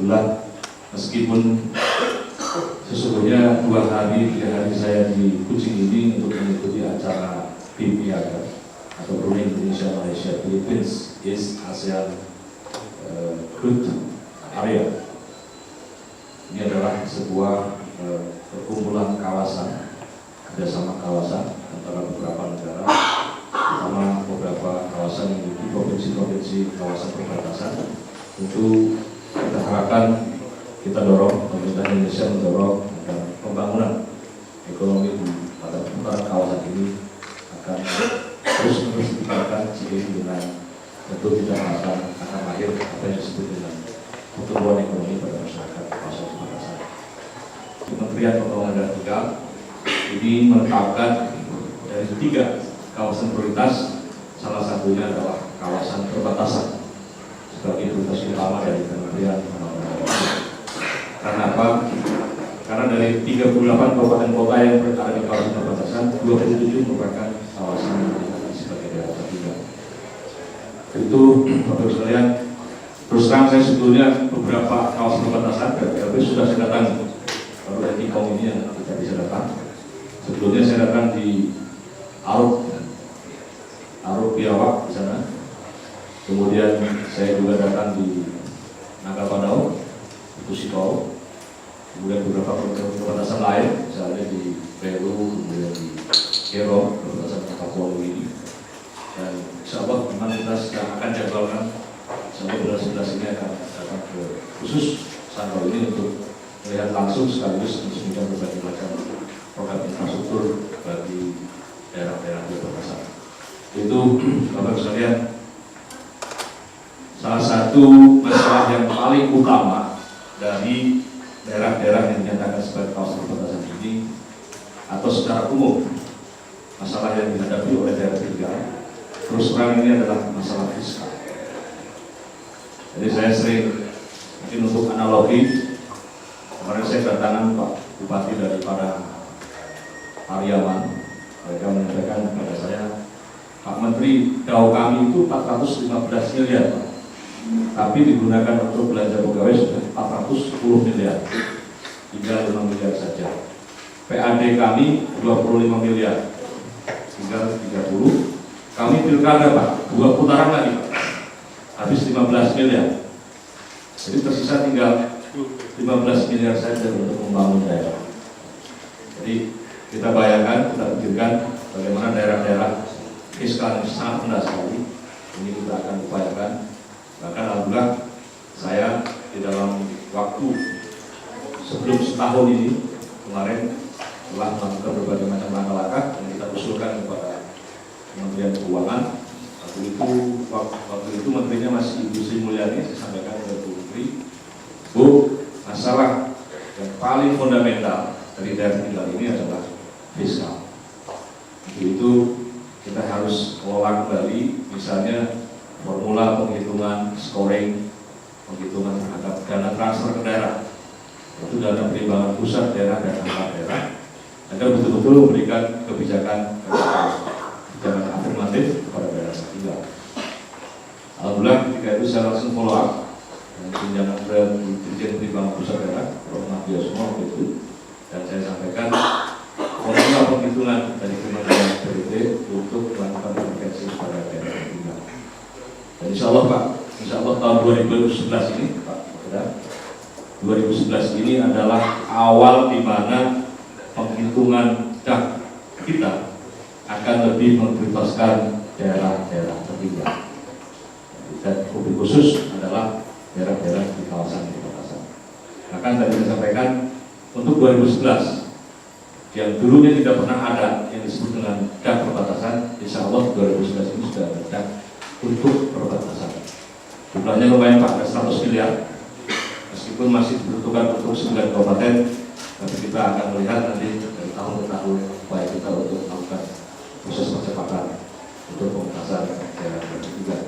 alhamdulillah, meskipun sesungguhnya 2 hari 3 hari saya di Kucing ini untuk mengikuti acara BIMIAGA atau Brunei Indonesia Malaysia Philippines East ASEAN Growth Area. Ini adalah sebuah perkumpulan kawasan, kerjasama kawasan antara beberapa negara, terutama beberapa kawasan yang memiliki provinsi-provinsi kawasan perbatasan. Tentu kita harapkan, kita dorong, pemerintah Indonesia mendorong agar pembangunan ekonomi di pada seputaran kawasan ini akan terus ditingkatkan seiring dengan tentu kita akan lahir apa yang disebut dengan pertumbuhan ekonomi pada masyarakat kawasan perbatasan. Kementerian Pembangunan Vertikal ini menetapkan dari 3 kawasan prioritas, salah satunya adalah kawasan perbatasan sebagai prioritas utama dari Kementerian Pembangunan Vertikal. Karena apa? Karena dari 38 kabupaten kota yang berada di kawasan perbatasan, 27 merupakan kawasan yang dikatakan sebagai daerah tertinggal. Itu, Bapak sekalian, terus terang saya sebetulnya beberapa kawasan perbatasan BPLB sudah saya datangi. Baru dari Tikong ini yang kita bisa datang. Sebelumnya saya datang di Aruk Biawak di sana. Kemudian saya juga datang di Nagapadao, Kusiko. Kemudian beberapa perbatasan lain, misalnya di Peru, kemudian di Kero, perbatasan Papua ini. Dan insya Allah memang kita akan jadwalkan sampai bulan 11 ini akan datang ke khusus Sangkau ini untuk melihat langsung sekaligus meresmikan berbagai macam program infrastruktur bagi daerah-daerah perbatasan. Itu Bapak sekalian, salah satu masalah yang paling utama dari daerah-daerah yang dinyatakan sebagai kawasan perbatasan ini, atau secara umum masalah yang dihadapi oleh daerah tertinggal, terus terang ini adalah masalah fiskal. Jadi saya sering, mungkin untuk analogi, kemarin saya kedatangan Pak Bupati daripada Pariaman. Mereka menyampaikan kepada saya, Pak Menteri, DAO kami itu 415 miliar, Pak. Tapi digunakan untuk belanja pegawai sudah 410 miliar, tinggal 5 miliar saja. PAD kami 25 miliar, tinggal 30. Kami pilkada, Pak, 2 putaran lagi, Pak, habis 15 miliar. Jadi tersisa tinggal 15 miliar saja untuk membangun daerah. Jadi kita bayangkan, kita pikirkan bagaimana daerah-daerah fiskal yang sangat rendah sekali. Ini kita akan upayakan. Bahkan alhamdulillah saya di dalam waktu sebelum setahun ini kemarin telah melakukan berbagai macam langkah-langkah yang kita usulkan kepada Kementerian Keuangan. Waktu itu menterinya masih Ibu Sri Mulyani. Saya sampaikan ke Bu Menteri, Bu, masalah yang paling fundamental dari daerah tinggal ini adalah fiskal. Untuk itu kita harus kelola kembali, misalnya formula penghitungan scoring, penghitungan terhadap dana transfer ke daerah, itu dana perimbangan pusat daerah dan antar daerah, agar betul-betul memberikan kebijakan afirmatif kepada daerah tertinggal. Alhamdulillah ketika itu saya langsung follow up dan tunjangan Dirjen Perimbangan Pusat Daerah, Prof. Matiosmo waktu itu, dan saya sampaikan formula penghitungan dari Kementerian PDT untuk melakukan intervensi kepada daerah tertinggal. Dan insya Allah Pak, insya Allah tahun 2011 ini Pak, 2011 ini adalah awal di mana penghitungan DAK kita akan lebih memprioritaskan daerah-daerah tertinggal. Dan lebih khusus adalah daerah-daerah di kawasan perbatasan. Bahkan tadi saya sampaikan untuk 2011 yang dulunya tidak pernah ada yang disebut dengan DAK perbatasan, insya Allah 2011 ini sudah ada DAK untuk perbatasan. Jumlahnya lumayan Pak, ada 100 miliar. Meskipun masih dibutuhkan untuk 9 kabupaten, tapi kita akan melihat nanti dari tahun ke tahun upaya kita untuk melakukan proses percepatan untuk pementasan daerah tertinggal.